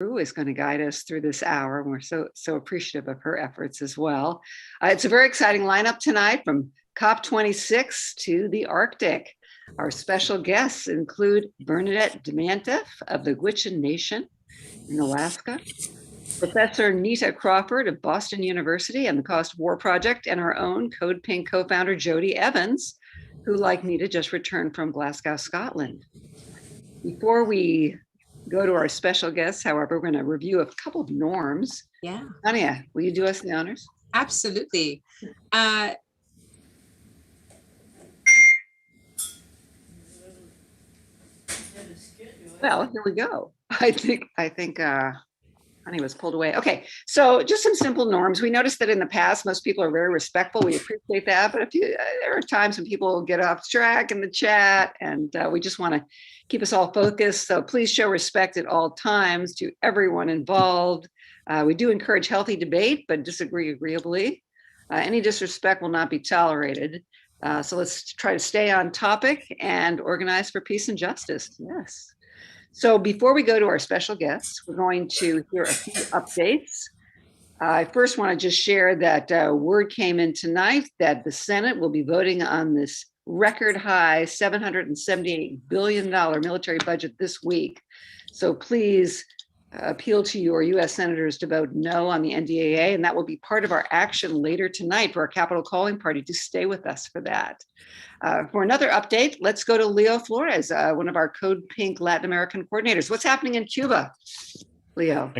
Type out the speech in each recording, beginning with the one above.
Who is going to guide us through this hour. And we're so appreciative of her efforts as well. It's a very exciting lineup tonight, from COP26 to the Arctic. Our special guests include Bernadette Demanteff of the Gwich'in Nation in Alaska, Professor Nita Crawford of Boston University and the Cost War Project, and our own CODEPINK co-founder Jody Evans, who, like Nita, just returned from Glasgow, Scotland. Before we go to our special guests, however, we're going to review a couple of norms. Yeah. Hanieh, will you do us the honors? Absolutely. Well, here we go. I think Hanieh was pulled away. Okay, so just some simple norms. We noticed that in the past, most people are very respectful. We appreciate that, but there are times when people get off track in the chat, and we just want to keep us all focused. So please show respect at all times to everyone involved. We do encourage healthy debate, but disagree agreeably. Any disrespect will not be tolerated. So let's try to stay on topic and organize for peace and justice. Yes. So before we go to our special guests, we're going to hear a few updates. I first want to just share that word came in tonight that the Senate will be voting on this record high $778 billion military budget this week. So please appeal to your US senators to vote no on the NDAA, and that will be part of our action later tonight for our Capitol Calling Party. To stay with us for that. For another update, let's go to Leo Flores, one of our CODEPINK Latin American coordinators. What's happening in Cuba, Leo?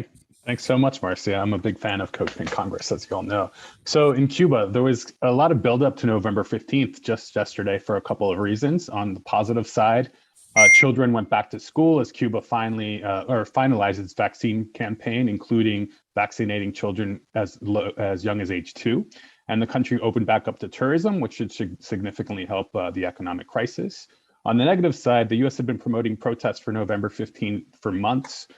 Thanks so much, Marcy. I'm a big fan of CODEPINK Congress, as you all know. So in Cuba, there was a lot of buildup to November 15th just yesterday for a couple of reasons. On the positive side, children went back to school as Cuba finally finalized its vaccine campaign, including vaccinating children as young as age 2. And the country opened back up to tourism, which should significantly help the economic crisis. On the negative side, the US had been promoting protests for November 15th for months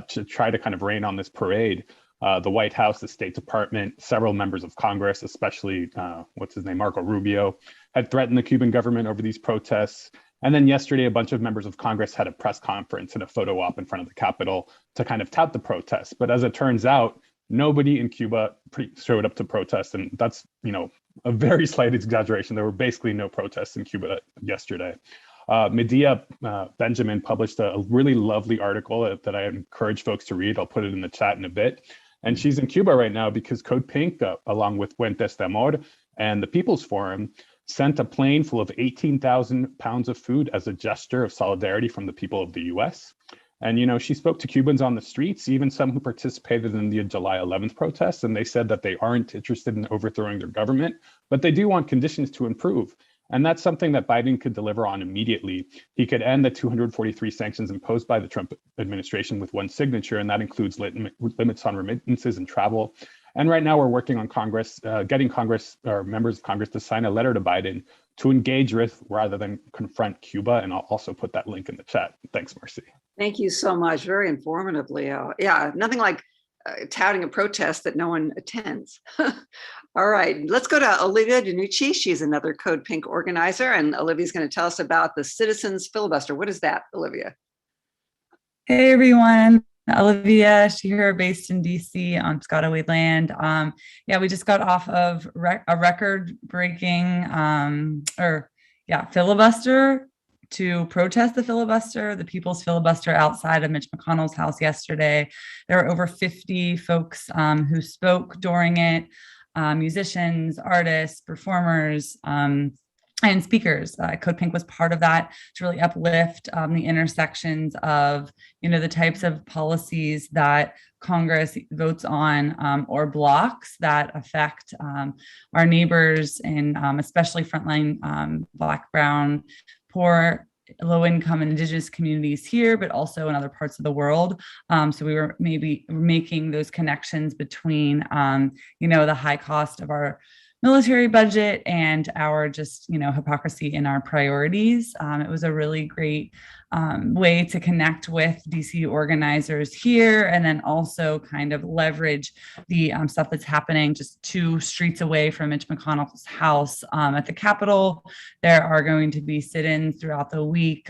to try to kind of rain on this parade. The White House, the State Department, several members of Congress, especially Marco Rubio, had threatened the Cuban government over these protests. And then yesterday, a bunch of members of Congress had a press conference and a photo op in front of the Capitol to kind of tout the protests. But as it turns out, nobody in Cuba showed up to protest. And that's, a very slight exaggeration. There were basically no protests in Cuba yesterday. Medea Benjamin published a really lovely article that I encourage folks to read. I'll put it in the chat in a bit. And she's in Cuba right now because CODEPINK, along with Puentes de Amor and the People's Forum, sent a plane full of 18,000 pounds of food as a gesture of solidarity from the people of the US. And, she spoke to Cubans on the streets, even some who participated in the July 11th protests, and they said that they aren't interested in overthrowing their government, but they do want conditions to improve. And that's something that Biden could deliver on immediately. He could end the 243 sanctions imposed by the Trump administration with one signature, and that includes limits on remittances and travel. And right now we're working on Congress, getting Congress or members of Congress to sign a letter to Biden to engage with rather than confront Cuba. And I'll also put that link in the chat. Thanks, Marcy. Thank you so much. Very informative, Leo. Yeah, nothing like touting a protest that no one attends. All right, let's go to Olivia Danucci. She's another CODEPINK organizer, and Olivia's going to tell us about the Citizens Filibuster. What is that, Olivia? Hey, everyone. Olivia, here based in DC on Piscataway land. We just got off of a record-breaking filibuster to protest the filibuster, the people's filibuster outside of Mitch McConnell's house yesterday. There were over 50 folks who spoke during it, musicians, artists, performers, and speakers. CODEPINK was part of that to really uplift the intersections of, the types of policies that Congress votes on or blocks that affect our neighbors and especially frontline Black, Brown, poor, low-income and Indigenous communities here, but also in other parts of the world. So we were maybe making those connections between, the high cost of our military budget and our just, hypocrisy in our priorities. It was a really great way to connect with DC organizers here, and then also kind of leverage the stuff that's happening just 2 streets away from Mitch McConnell's house at the Capitol. There are going to be sit-ins throughout the week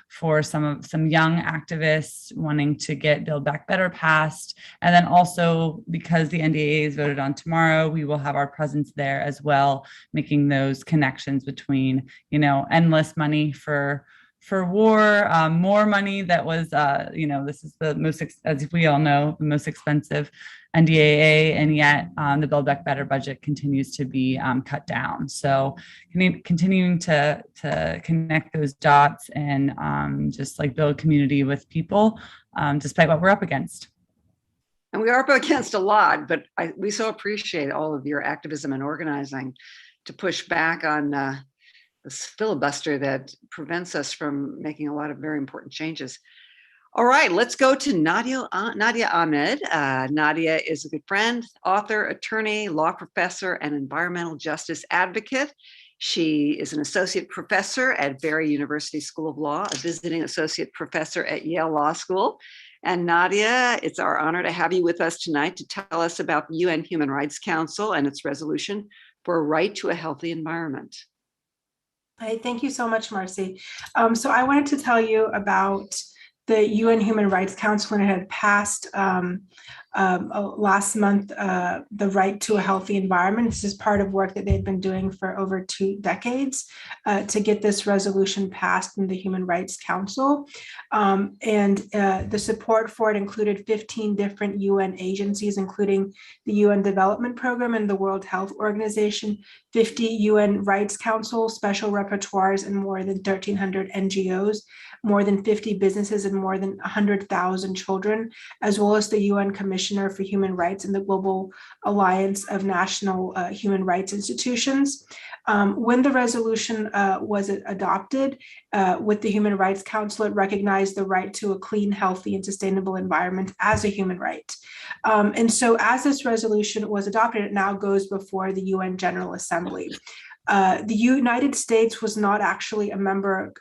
for some young activists wanting to get Build Back Better passed. And then also, because the NDAA is voted on tomorrow, we will have our presence there as well, making those connections between, endless money for war, more money that was, this is the most, as we all know, the most expensive NDAA, and yet the Build Back Better budget continues to be cut down. So continuing to connect those dots and just like build community with people, despite what we're up against. And we are up against a lot, but we so appreciate all of your activism and organizing to push back on this filibuster that prevents us from making a lot of very important changes. All right, let's go to Nadia Ahmed. Nadia is a good friend, author, attorney, law professor, and environmental justice advocate. She is an associate professor at Barry University School of Law, a visiting associate professor at Yale Law School. And Nadia, it's our honor to have you with us tonight to tell us about the UN Human Rights Council and its resolution for a right to a healthy environment. Hi, thank you so much, Marcy. So I wanted to tell you about the UN Human Rights Council, and it had passed last month the right to a healthy environment. This is part of work that they've been doing for over 2 decades to get this resolution passed in the Human Rights Council. And the support for it included 15 different UN agencies, including the UN Development Program and the World Health Organization, 50 UN Rights Council, special rapporteurs, and more than 1,300 NGOs, more than 50 businesses, and more than 100,000 children, as well as the UN Commissioner for Human Rights and the Global Alliance of National Human Rights Institutions. When the resolution was adopted with the Human Rights Council, it recognized the right to a clean, healthy, and sustainable environment as a human right. And so as this resolution was adopted, it now goes before the UN General Assembly. The United States was not actually a member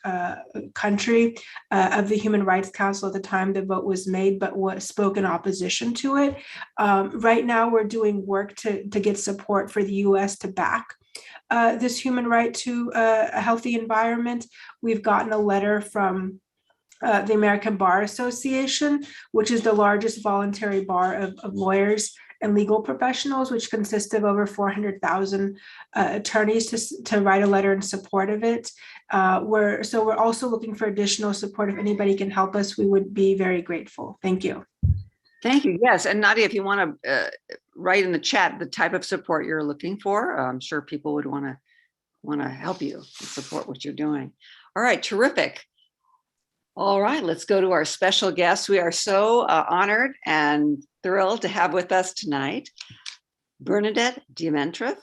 country of the Human Rights Council at the time the vote was made, but spoke in opposition to it. Right now, we're doing work to get support for the US to back this human right to a healthy environment. We've gotten a letter from the American Bar Association, which is the largest voluntary bar of lawyers and legal professionals, which consist of over 400,000 attorneys to write a letter in support of it. We're also looking for additional support. If anybody can help us, we would be very grateful. Thank you. Thank you. Yes, and Nadia, if you want to write in the chat the type of support you're looking for, I'm sure people would want to help you support what you're doing. All right, terrific. All right, let's go to our special guests. We are so honored and thrilled to have with us tonight Bernadette Dimentif.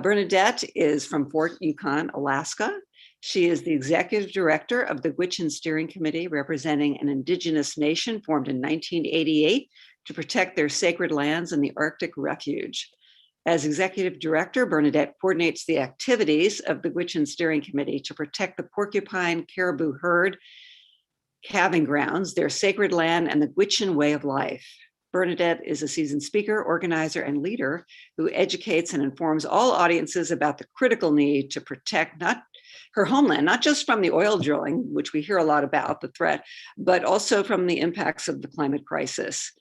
Bernadette is from Fort Yukon, Alaska. She is the executive director of the Gwich'in Steering Committee, representing an Indigenous nation formed in 1988 to protect their sacred lands in the Arctic Refuge. As executive director, Bernadette coordinates the activities of the Gwich'in Steering Committee to protect the porcupine caribou herd calving grounds, their sacred land, and the Gwich'in way of life. Bernadette is a seasoned speaker, organizer, and leader who educates and informs all audiences about the critical need to protect her homeland, not just from the oil drilling, which we hear a lot about, the threat, but also from the impacts of the climate crisis.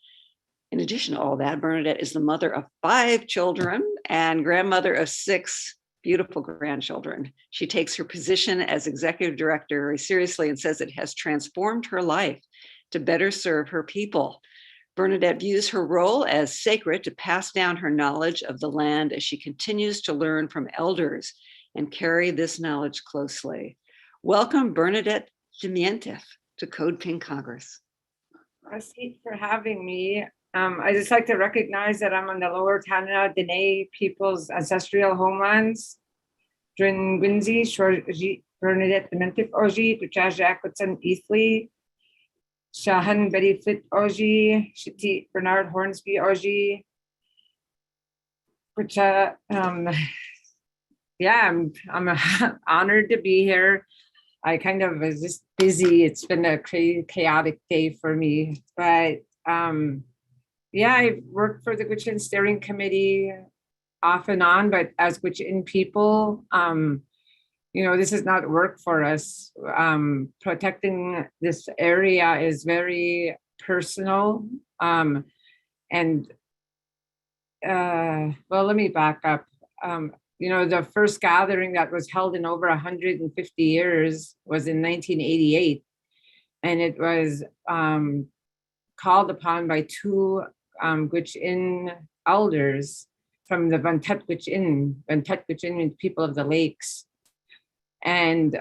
In addition to all that, Bernadette is the mother of 5 children and grandmother of 6 beautiful grandchildren. She takes her position as executive director very seriously and says it has transformed her life to better serve her people. Bernadette views her role as sacred to pass down her knowledge of the land as she continues to learn from elders and carry this knowledge closely. Welcome, Bernadette Dimentif, to CODEPINK Congress. Marcy, for having me. I just like to recognize that I'm on the Lower Khanna Dene people's ancestral homelands. Drin Winzi, Shorji, Bernadette Dimentif Oji, Tuchaja Kutsan Eathly, Shahan Betty Fit Oji, Shiti Bernard Hornsby Oji, which yeah, I'm honored to be here. I kind of was just busy. It's been a crazy, chaotic day for me. But yeah, I worked for the Gwich'in Steering Committee off and on, but as Gwich'in people, this is not work for us. Protecting this area is very personal. And well, let me back up. The first gathering that was held in over 150 years was in 1988. And it was called upon by two Gwich'in elders from the Vantet Gwich'in people of the lakes. And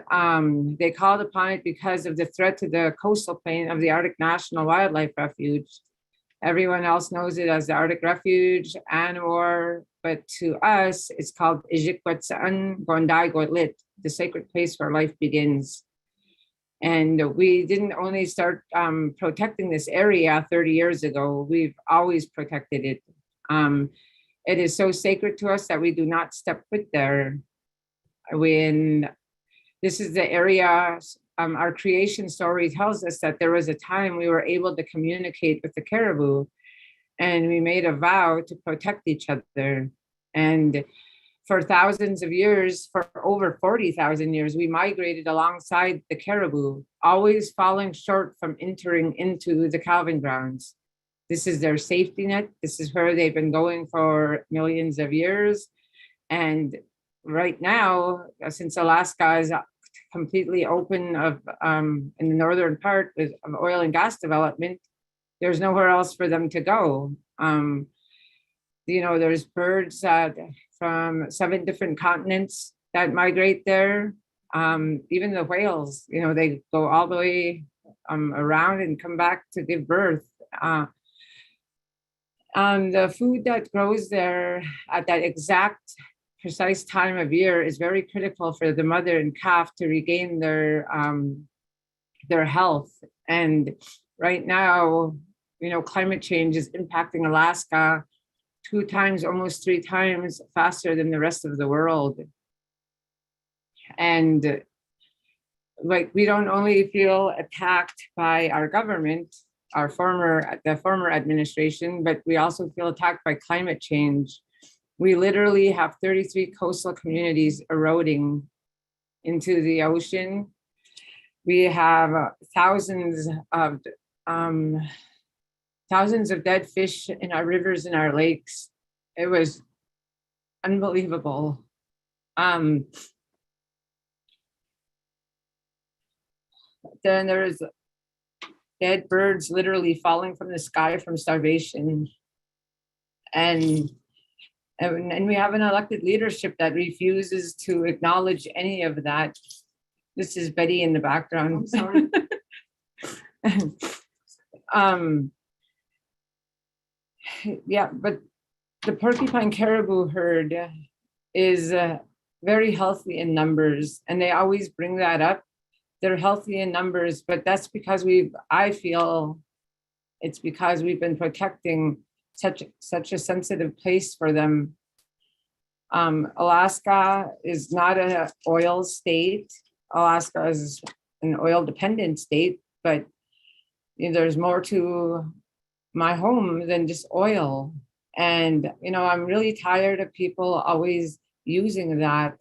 they called upon it because of the threat to the coastal plain of the Arctic National Wildlife Refuge. Everyone else knows it as the Arctic Refuge, ANWR, but to us, it's called Ijikwetsan Gondai Gotlit, the sacred place where life begins. And we didn't only start protecting this area 30 years ago, we've always protected it. It is so sacred to us that we do not step foot there. When this is the area, our creation story tells us that there was a time we were able to communicate with the caribou, and we made a vow to protect each other. And for thousands of years, for over 40,000 years, we migrated alongside the caribou, always falling short from entering into the calving grounds. This is their safety net. This is where they've been going for millions of years. And right now, since Alaska is completely open in the northern part of oil and gas development, there's nowhere else for them to go. There's birds from 7 different continents that migrate there. Even the whales, they go all the way around and come back to give birth. The food that grows there at that exact precise time of year is very critical for the mother and calf to regain their health. And right now, climate change is impacting Alaska 2 times, almost 3 times faster than the rest of the world. And we don't only feel attacked by our government, the former administration, but we also feel attacked by climate change. We literally have 33 coastal communities eroding into the ocean. We have thousands of dead fish in our rivers and our lakes. It was unbelievable. Then there's dead birds literally falling from the sky from starvation. And we have an elected leadership that refuses to acknowledge any of that. This is Betty in the background. I'm sorry. Yeah, but the porcupine caribou herd is very healthy in numbers, and they always bring that up. They're healthy in numbers, but that's because I feel it's because we've been protecting such a sensitive place for them. Alaska is not an oil state. Alaska is an oil dependent state, but there's more to my home than just oil. And, I'm really tired of people always using that.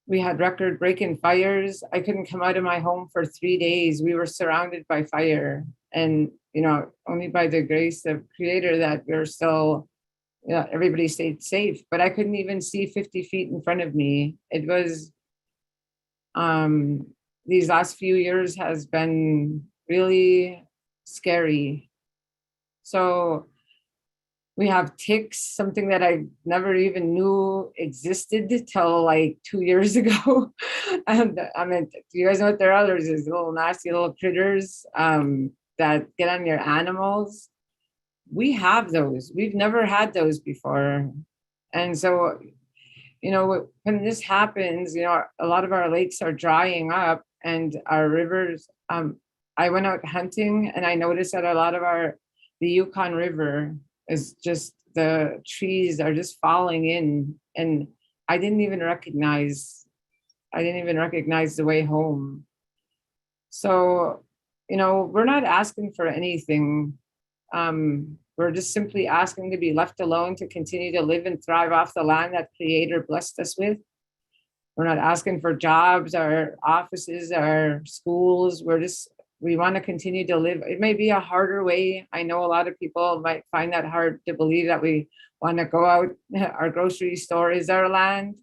We had record-breaking fires. I couldn't come out of my home for 3 days. We were surrounded by fire. And, only by the grace of Creator that we're still, everybody stayed safe. But I couldn't even see 50 feet in front of me. It was, these last few years has been really scary. So we have ticks, something that I never even knew existed till like 2 years ago. And do you guys know what they're are? There's these little nasty little critters that get on your animals. We have those. We've never had those before. And so, when this happens, a lot of our lakes are drying up and our rivers. I went out hunting and I noticed that a lot of the Yukon River is just, the trees are just falling in, and I didn't even recognize I didn't even recognize the way home. So, we're not asking for anything. We're just simply asking to be left alone to continue to live and thrive off the land that Creator blessed us with. We're not asking for jobs or offices or schools. We want to continue to live. It may be a harder way. I know a lot of people might find that hard to believe, that we want to go out. Our grocery store is our land,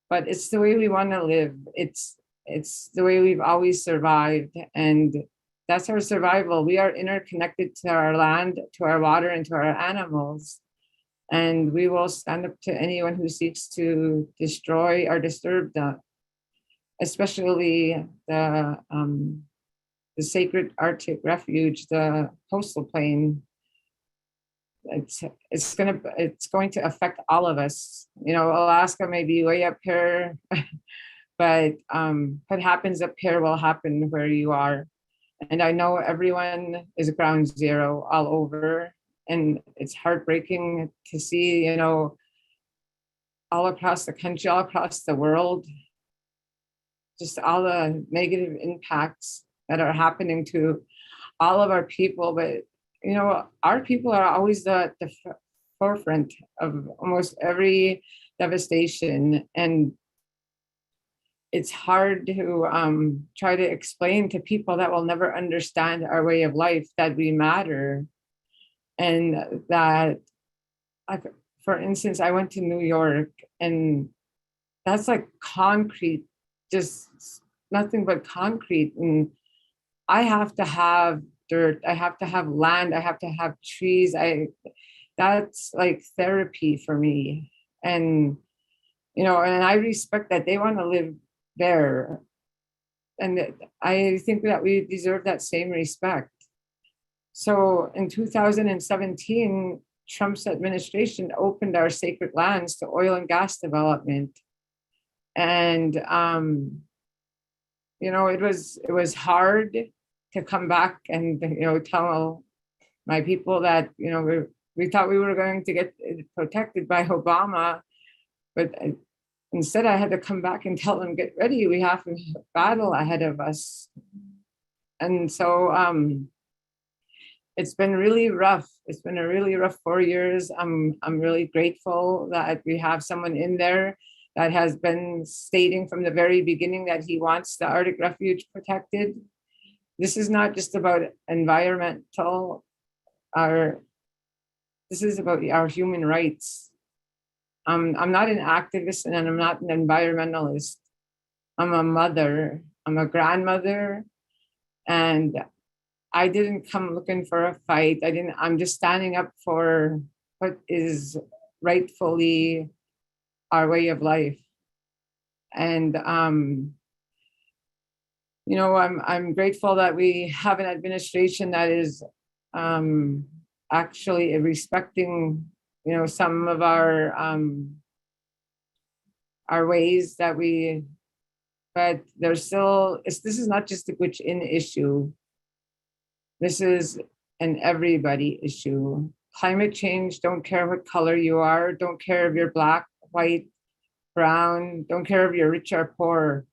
but it's the way we want to live. It's the way we've always survived, and that's our survival. We are interconnected to our land, to our water, and to our animals. And we will stand up to anyone who seeks to destroy or disturb that, especially the sacred Arctic refuge, the coastal plain. It's going to affect all of us. Alaska may be way up here, but what happens up here will happen where you are. And I know everyone is ground zero all over. And it's heartbreaking to see, all across the country, all across the world, just all the negative impacts that are happening to all of our people. But, our people are always the forefront of almost every devastation. And it's hard to try to explain to people that will never understand our way of life that we matter. And that, for instance, I went to New York, and that's like concrete, just nothing but concrete. And I have to have dirt, I have to have land, I have to have trees. That's like therapy for me. And, and I respect that they want to live there. And I think that we deserve that same respect. So in 2017, Trump's administration opened our sacred lands to oil and gas development. And, it was hard to come back and, tell my people that, we thought we were going to get protected by Obama, but instead I had to come back and tell them, get ready, we have a battle ahead of us. And so, it's been really rough. It's been a really rough 4 years. I'm really grateful that we have someone in there that has been stating from the very beginning that he wants the Arctic Refuge protected. This is not just about environmental, this is about our human rights. I'm not an activist and I'm not an environmentalist. I'm a mother, I'm a grandmother, and I didn't come looking for a fight. I'm just standing up for what is rightfully our way of life. And, I'm grateful that we have an administration that is actually respecting, some of our ways that but there's still, this is not just a Gwich'in issue. This is an everybody issue. Climate change, don't care what color you are, don't care if you're black, white, brown, don't care if you're rich or poor.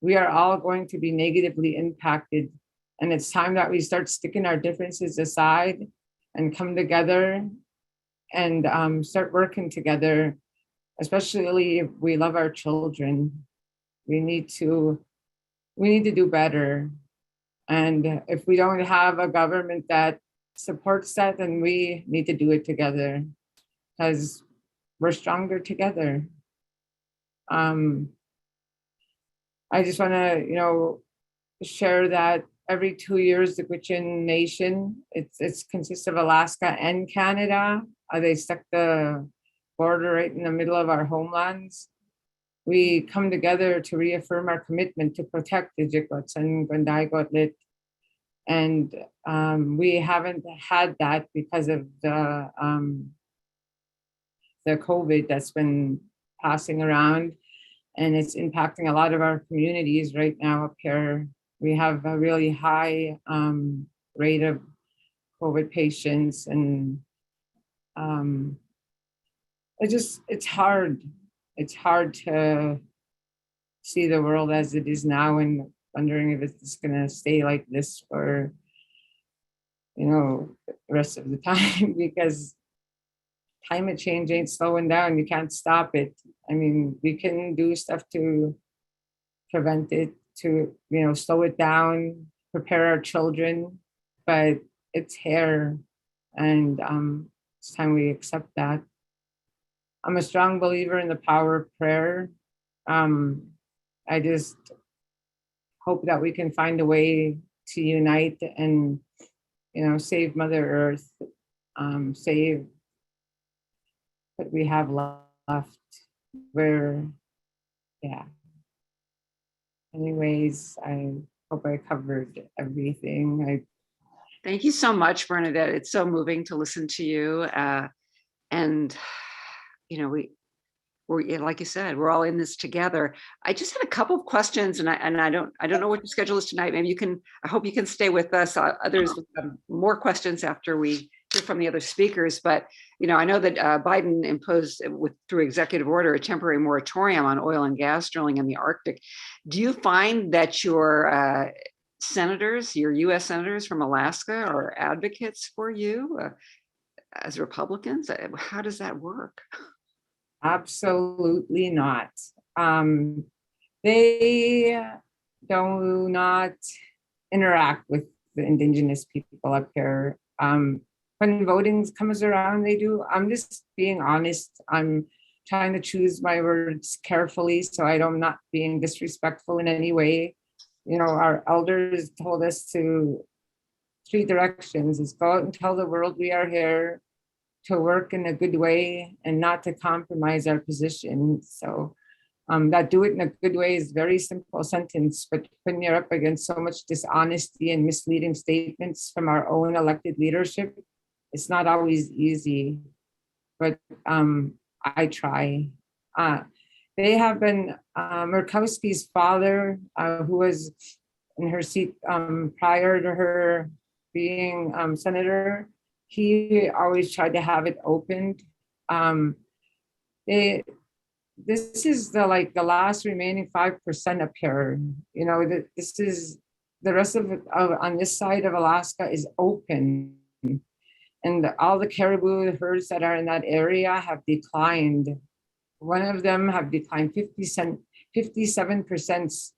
We are all going to be negatively impacted. And it's time that we start sticking our differences aside and come together and start working together, especially if we love our children. We need to do better. And if we don't have a government that supports that, then we need to do it together because we're stronger together. I just want to, share that every 2 years, the Gwich'in Nation, it consists of Alaska and Canada. They stuck the border right in the middle of our homelands. We come together to reaffirm our commitment to protect the Jigwats and Gundaigodlit. And we haven't had that because of the COVID that's been passing around, and it's impacting a lot of our communities right now up here. We have a really high rate of COVID patients, and it's hard. It's hard to see the world as it is now and wondering if it's going to stay like this for, the rest of the time, because climate change ain't slowing down. You can't stop it. I mean, we can do stuff to prevent it, to, slow it down, prepare our children, but it's here, and it's time we accept that. I'm a strong believer in the power of prayer. I just hope that we can find a way to unite and, save Mother Earth, save what we have left. Yeah. Anyways, I hope I covered everything. Thank you so much, Bernadette. It's so moving to listen to you. And, we're like you said, we're all in this together. I just had a couple of questions, and I don't know what your schedule is tonight. Maybe I hope you can stay with us. Others with more questions after we hear from the other speakers. But I know that Biden imposed through executive order a temporary moratorium on oil and gas drilling in the Arctic. Do you find that your senators, your U.S. senators from Alaska, are advocates for you as Republicans? How does that work? Absolutely not. They do not interact with the Indigenous people up here. When voting comes around, they do. I'm just being honest. I'm trying to choose my words carefully so I'm not being disrespectful in any way. Our elders told us to 3 directions: is go out and tell the world we are here, to work in a good way, and not to compromise our position. So that do it in a good way is a very simple sentence, but when you're up against so much dishonesty and misleading statements from our own elected leadership, it's not always easy, but I try. They have been, Murkowski's father, who was in her seat prior to her being senator, he always tried to have it opened. This is the last remaining 5% up here. This is the rest of it on this side of Alaska is open, and all the caribou herds that are in that area have declined. One of them have declined 57%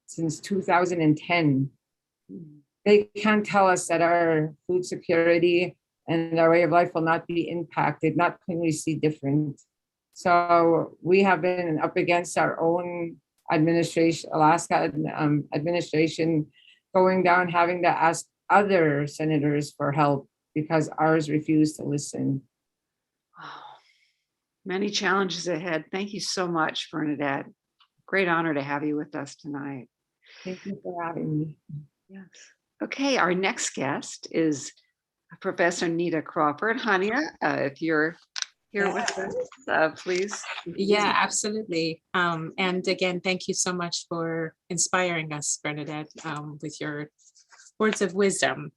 since 2010. They can't tell us that our food security and our way of life will not be impacted, not when we see different. So we have been up against our own administration, Alaska administration, going down, having to ask other senators for help because ours refused to listen. Many challenges ahead. Thank you so much, Bernadette. Great honor to have you with us tonight. Thank you for having me. Yes. Okay, our next guest is Professor Nita Crawford. Hanieh, if you're here with us, please. Yeah, absolutely. And again, thank you so much for inspiring us, Bernadette, with your words of wisdom.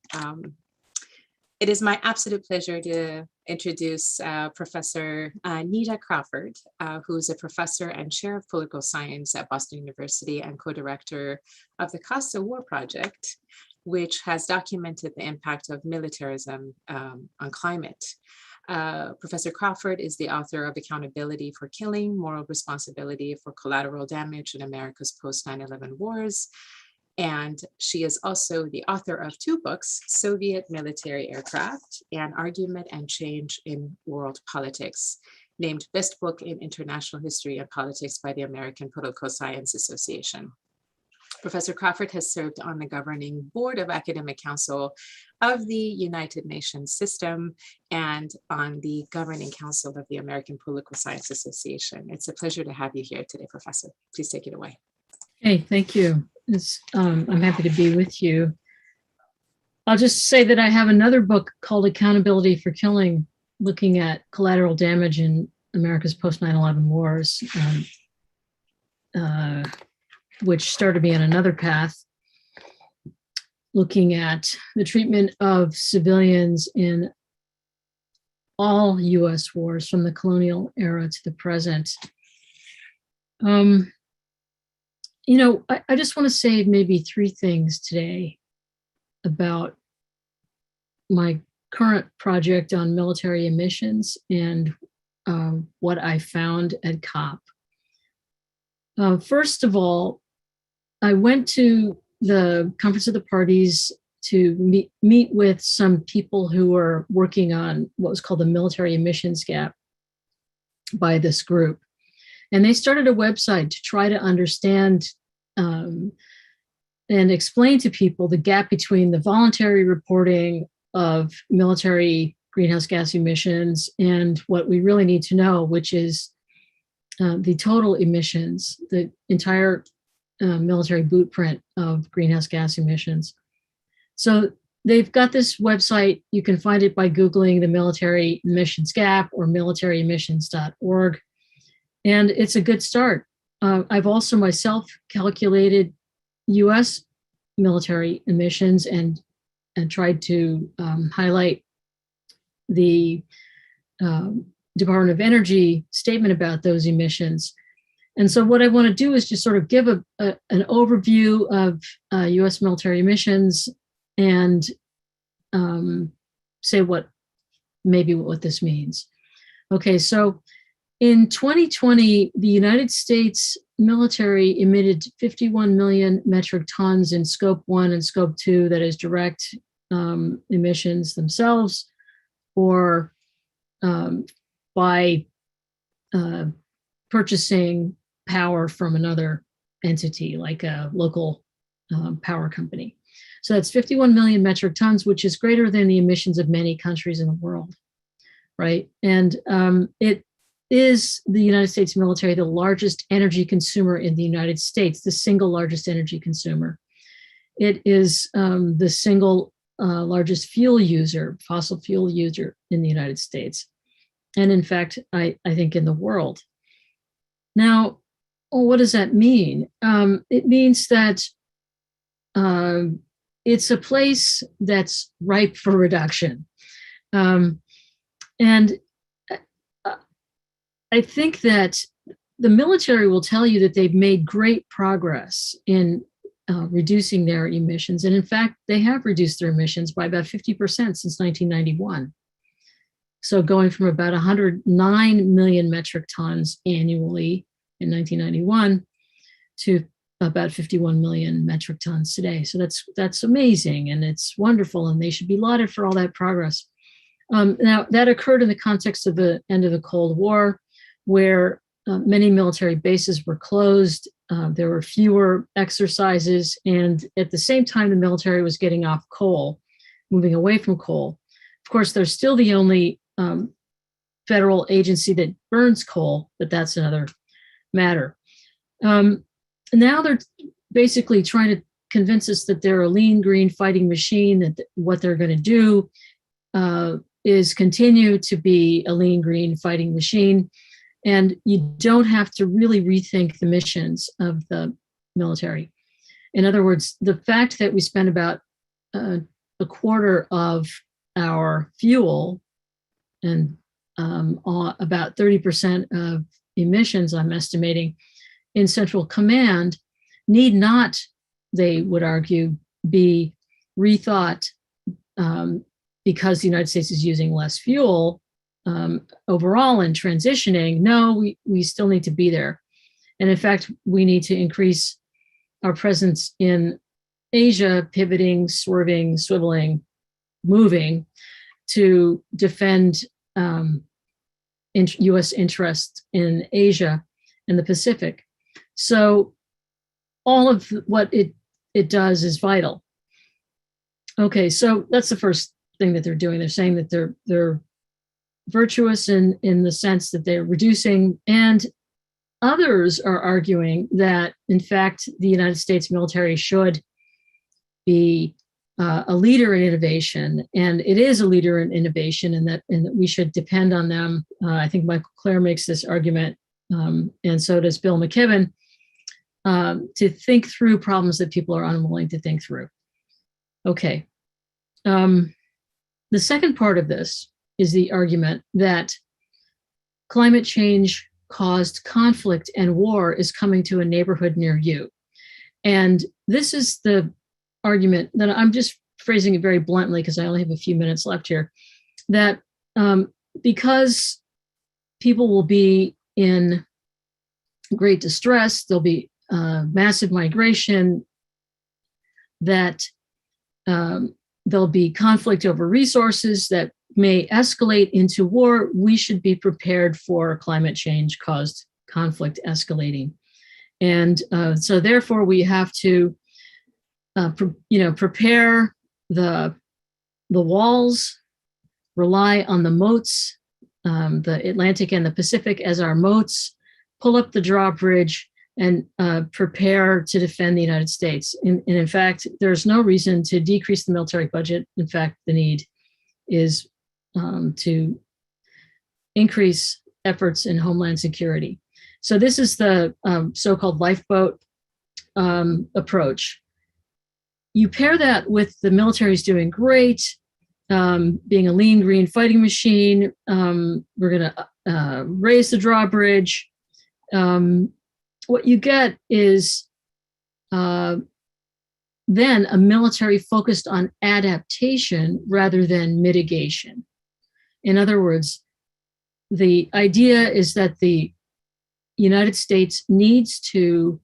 It is my absolute pleasure to introduce Professor Nita Crawford, who is a professor and chair of political science at Boston University and co-director of the Costa War Project, which has documented the impact of militarism on climate. Professor Crawford is the author of Accountability for Killing, Moral Responsibility for Collateral Damage in America's Post-9/11 Wars. And she is also the author of 2 books, Soviet Military Aircraft and Argument and Change in World Politics, named Best Book in International History and Politics by the American Political Science Association. Professor Crawford has served on the governing board of Academic Council of the United Nations System and on the governing council of the American Political Science Association. It's a pleasure to have you here today, Professor. Please take it away. Hey, thank you. I'm happy to be with you. I'll just say that I have another book called Accountability for Killing, looking at collateral damage in America's post-9/11 wars, which started me on another path, looking at the treatment of civilians in all US wars from the colonial era to the present. I just want to say maybe three things today about my current project on military emissions and what I found at COP. First of all, I went to the Conference of the Parties to meet with some people who are working on what was called the military emissions gap by this group. And they started a website to try to understand and explain to people the gap between the voluntary reporting of military greenhouse gas emissions and what we really need to know, which is the total emissions, the entire military bootprint of greenhouse gas emissions. So they've got this website. You can find it by Googling the military emissions gap or militaryemissions.org. And it's a good start. I've also myself calculated US military emissions and tried to highlight the Department of Energy statement about those emissions. And so what I want to do is just sort of give an overview of US military emissions and say what this means. Okay, so in 2020, the United States military emitted 51 million metric tons in scope 1 and scope 2, that is direct emissions themselves, or by purchasing power from another entity, like a local power company. So that's 51 million metric tons, which is greater than the emissions of many countries in the world, right? And it is the United States military the largest energy consumer in the United States, the single largest energy consumer. It is the single largest fossil fuel user in the United States. And in fact, I think in the world. Now, what does that mean? It means that it's a place that's ripe for reduction. And I think that the military will tell you that they've made great progress in reducing their emissions. And in fact, they have reduced their emissions by about 50% since 1991. So going from about 109 million metric tons annually in 1991 to about 51 million metric tons today. So that's amazing, and it's wonderful, and they should be lauded for all that progress. Now, that occurred in the context of the end of the Cold War, where many military bases were closed. There were fewer exercises, and at the same time, the military was getting off coal, moving away from coal. Of course, they're still the only federal agency that burns coal, but that's another matter. Now they're basically trying to convince us that they're a lean, green fighting machine, that what they're going to do is continue to be a lean, green fighting machine. And you don't have to really rethink the missions of the military. In other words, the fact that we spend about a quarter of our fuel and about 30% of emissions, I'm estimating, in Central Command need not, they would argue, be rethought because the United States is using less fuel overall and transitioning. No, we still need to be there. And in fact, we need to increase our presence in Asia, pivoting, swerving, swiveling, moving to defend US interests in Asia and the Pacific. So all of what it does is vital. Okay, so that's the first thing that they're doing. They're saying that they're virtuous in the sense that they're reducing, and others are arguing that, in fact, the United States military should be a leader in innovation, and it is a leader in innovation, and that we should depend on them. I think Michael Clare makes this argument, and so does Bill McKibben, to think through problems that people are unwilling to think through. Okay. The second part of this is the argument that climate change caused conflict and war is coming to a neighborhood near you. And this is the argument that I'm just phrasing it very bluntly because I only have a few minutes left here, that because people will be in great distress, there'll be massive migration, that there'll be conflict over resources that may escalate into war. We should be prepared for climate change caused conflict escalating. And so therefore we have to, prepare the walls, rely on the moats, the Atlantic and the Pacific as our moats, pull up the drawbridge, and prepare to defend the United States. And in fact, there's no reason to decrease the military budget. In fact, the need is to increase efforts in homeland security. So this is the so-called lifeboat approach. You pair that with the military's doing great, being a lean green fighting machine. We're going to raise the drawbridge. What you get is then a military focused on adaptation rather than mitigation. In other words, the idea is that the United States needs to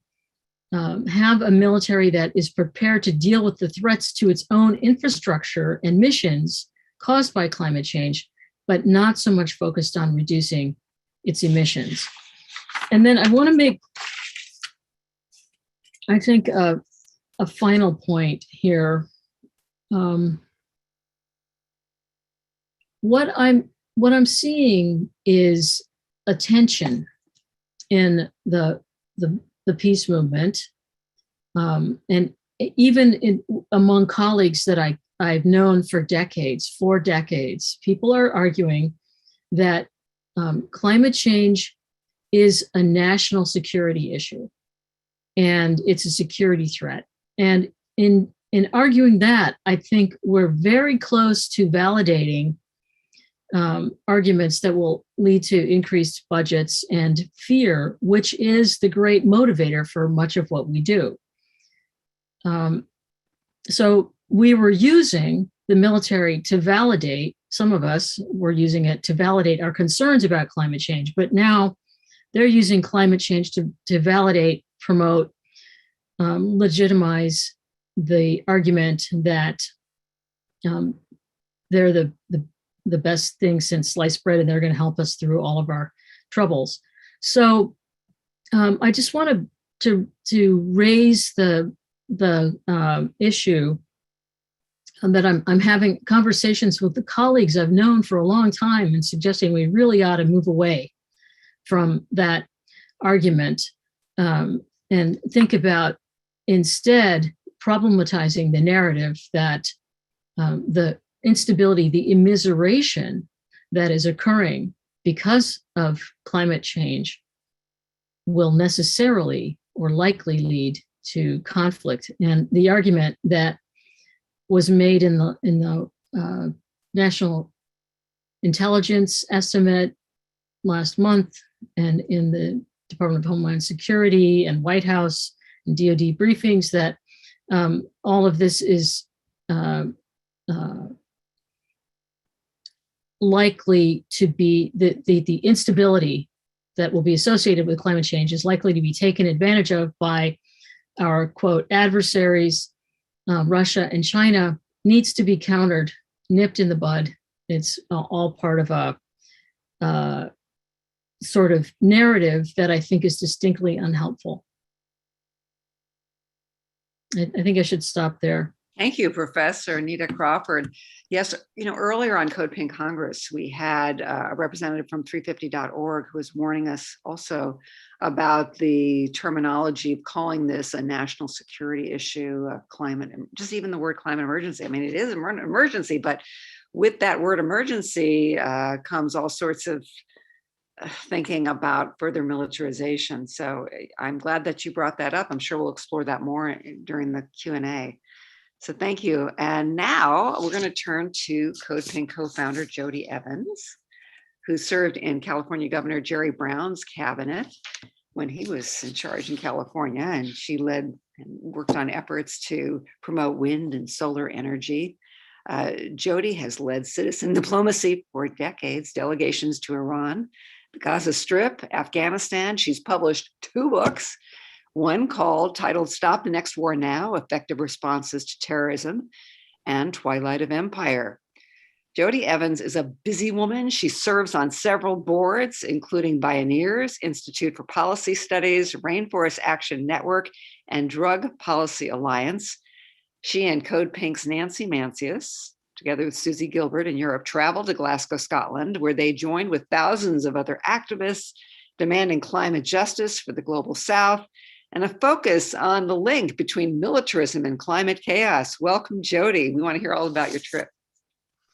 have a military that is prepared to deal with the threats to its own infrastructure and missions caused by climate change, but not so much focused on reducing its emissions. And then I want to make, I think, a final point here. What I'm seeing is a tension in the peace movement, and even among colleagues that I've known for decades, people are arguing that climate change is a national security issue, and it's a security threat. And in arguing that, I think we're very close to validating arguments that will lead to increased budgets and fear, which is the great motivator for much of what we do. So we were using the military to validate, some of us were using it to validate our concerns about climate change, but now they're using climate change to validate, promote, legitimize the argument that they're the best thing since sliced bread, and they're going to help us through all of our troubles. So I just wanted to raise the issue that I'm having conversations with the colleagues I've known for a long time and suggesting we really ought to move away from that argument and think about instead problematizing the narrative that the instability, the immiseration that is occurring because of climate change will necessarily or likely lead to conflict. And the argument that was made in the National Intelligence estimate last month and in the Department of Homeland Security and White House and DoD briefings that all of this is likely to be the instability that will be associated with climate change is likely to be taken advantage of by our, quote, adversaries, Russia and China, needs to be countered, nipped in the bud. It's all part of a sort of narrative that I think is distinctly unhelpful. I think I should stop there. Thank you, Professor Anita Crawford. Yes, earlier on CODEPINK Congress, we had a representative from 350.org who was warning us also about the terminology of calling this a national security issue, climate, just even the word climate emergency. I mean, it is an emergency, but with that word emergency comes all sorts of thinking about further militarization. So I'm glad that you brought that up. I'm sure we'll explore that more during the Q&A. So thank you. And now we're going to turn to CODEPINK co-founder Jody Evans, who served in California Governor Jerry Brown's cabinet when he was in charge in California, and she led and worked on efforts to promote wind and solar energy. Jodi has led citizen diplomacy for decades, delegations to Iran, the Gaza Strip, Afghanistan. She's published 2 books, one titled Stop the Next War Now, Effective Responses to Terrorism, and Twilight of Empire. Jodi Evans is a busy woman. She serves on several boards, including Bioneers, Institute for Policy Studies, Rainforest Action Network, and Drug Policy Alliance. She and CODEPINK's Nancy Mancius, together with Susie Gilbert in Europe, traveled to Glasgow, Scotland, where they joined with thousands of other activists demanding climate justice for the global South and a focus on the link between militarism and climate chaos. Welcome, Jodi. We want to hear all about your trip.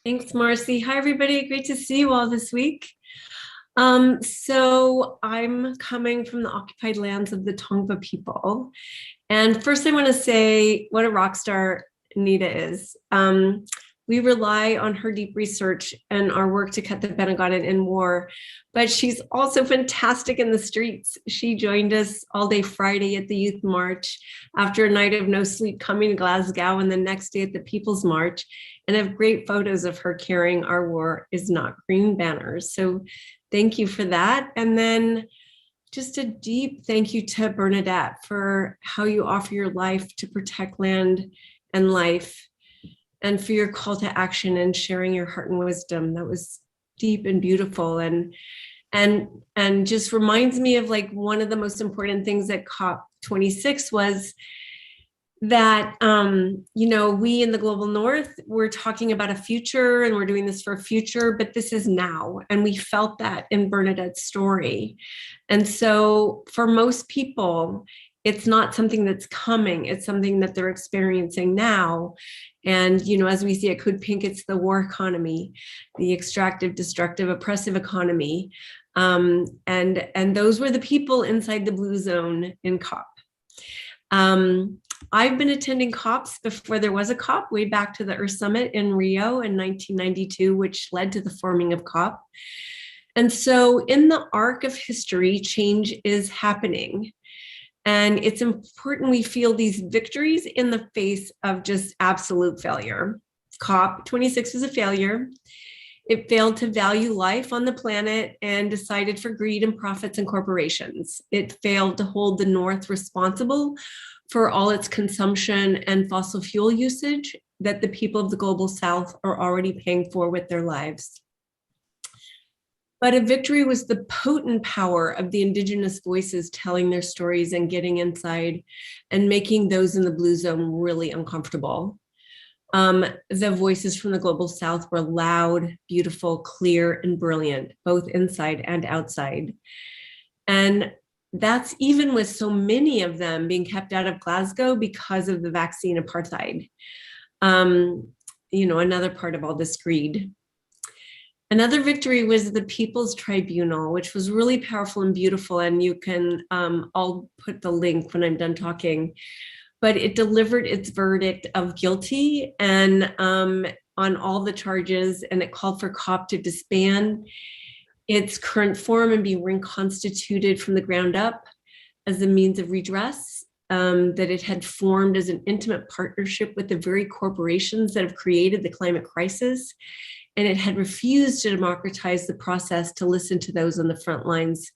Thanks, Marcy. Hi, everybody. Great to see you all this week. So I'm coming from the occupied lands of the Tongva people. And first I want to say what a rock star Nita is. We rely on her deep research and our work to cut the Benegotten in war, but she's also fantastic in the streets. She joined us all day Friday at the Youth March after a night of no sleep coming to Glasgow, and the next day at the People's March, and have great photos of her carrying Our War Is Not Green banners. So thank you for that. And then just a deep thank you to Bernadette for how you offer your life to protect land and life, and for your call to action and sharing your heart and wisdom. That was deep and beautiful, and just reminds me of like one of the most important things at COP26 was that, we in the global north, we're talking about a future and we're doing this for a future, but this is now. And we felt that in Bernadette's story. And so for most people, it's not something that's coming, it's something that they're experiencing now. And, as we see at CODEPINK, it's the war economy, the extractive, destructive, oppressive economy. And those were the people inside the blue zone in COP. I've been attending COPs before there was a COP, way back to the Earth Summit in Rio in 1992, which led to the forming of COP. And so in the arc of history, change is happening. And it's important we feel these victories in the face of just absolute failure. COP26 was a failure. It failed to value life on the planet and decided for greed and profits and corporations. It failed to hold the North responsible for all its consumption and fossil fuel usage that the people of the global South are already paying for with their lives. But a victory was the potent power of the Indigenous voices telling their stories and getting inside and making those in the blue zone really uncomfortable. The voices from the global South were loud, beautiful, clear, and brilliant, both inside and outside. And that's even with so many of them being kept out of Glasgow because of the vaccine apartheid. Another part of all this greed. Another victory was the People's Tribunal, which was really powerful and beautiful. And you can, I'll put the link when I'm done talking, but it delivered its verdict of guilty and on all the charges, and it called for COP to disband its current form and be reconstituted from the ground up as a means of redress, that it had formed as an intimate partnership with the very corporations that have created the climate crisis. And it had refused to democratize the process to listen to those on the front lines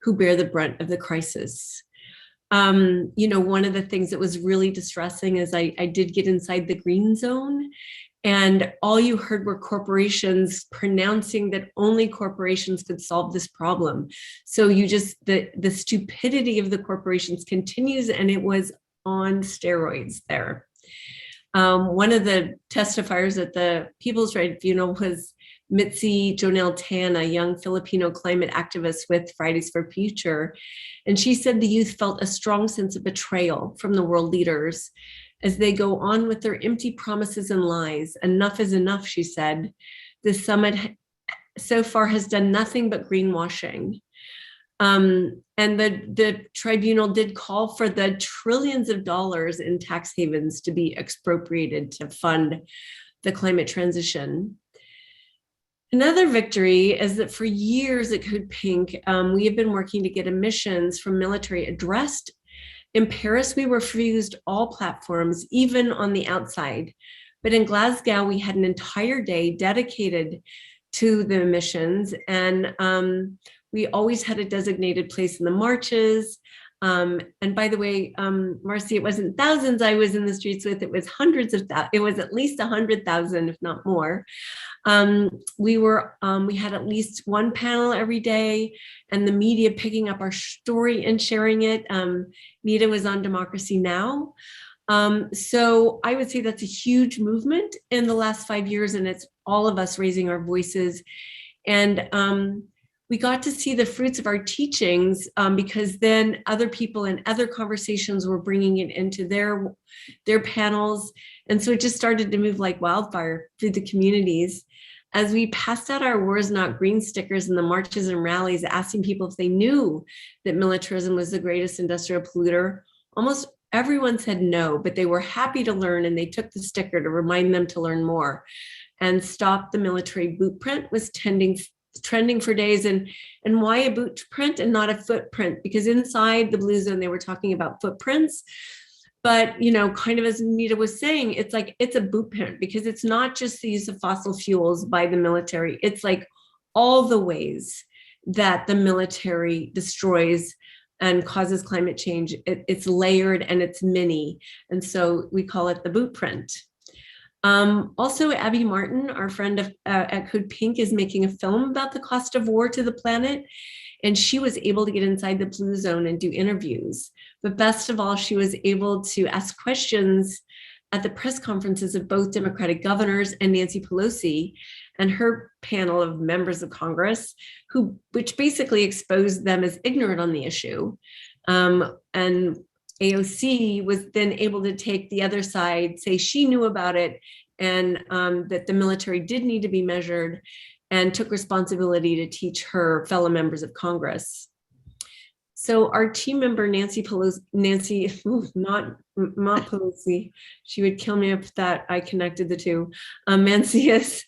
who bear the brunt of the crisis. One of the things that was really distressing is I did get inside the green zone, and all you heard were corporations pronouncing that only corporations could solve this problem. So the stupidity of the corporations continues, and it was on steroids there. One of the testifiers at the People's Tribunal was Mitzi Jonelle Tan, a young Filipino climate activist with Fridays for Future. And she said the youth felt a strong sense of betrayal from the world leaders as they go on with their empty promises and lies. Enough is enough, she said. The summit so far has done nothing but greenwashing. And the tribunal did call for the trillions of dollars in tax havens to be expropriated to fund the climate transition. Another victory is that for years at CODEPINK, we have been working to get emissions from military addressed. In Paris, we refused all platforms, even on the outside. But in Glasgow, we had an entire day dedicated to the emissions. And we always had a designated place in the marches. And by the way, Marcy, it wasn't thousands I was in the streets with, it was hundreds of thousands. It was at least 100,000, if not more. We had at least one panel every day, and the media picking up our story and sharing it. Medea was on Democracy Now! So I would say that's a huge movement in the last 5 years, and it's all of us raising our voices. And we got to see the fruits of our teachings, because then other people in other conversations were bringing it into their panels. And so it just started to move like wildfire through the communities. As we passed out our "War is Not Green" stickers in the marches and rallies, asking people if they knew that militarism was the greatest industrial polluter, almost everyone said no, but they were happy to learn, and they took the sticker to remind them to learn more. And Stop the Military Boot Print was trending for days. And why a boot print and not a footprint? Because inside the blue zone, they were talking about footprints. But, kind of as Medea was saying, it's like, it's a boot print, because it's not just the use of fossil fuels by the military. It's like all the ways that the military destroys and causes climate change. It's layered and it's many. And so we call it the boot print. Also, Abby Martin, our friend at CODEPINK, is making a film about the cost of war to the planet. And she was able to get inside the blue zone and do interviews. But best of all, she was able to ask questions at the press conferences of both Democratic governors and Nancy Pelosi and her panel of members of Congress, which basically exposed them as ignorant on the issue. And AOC was then able to take the other side, say she knew about it, and that the military did need to be measured, and took responsibility to teach her fellow members of Congress. So our team member, not Pelosi, she would kill me if that I connected the two, Mancius,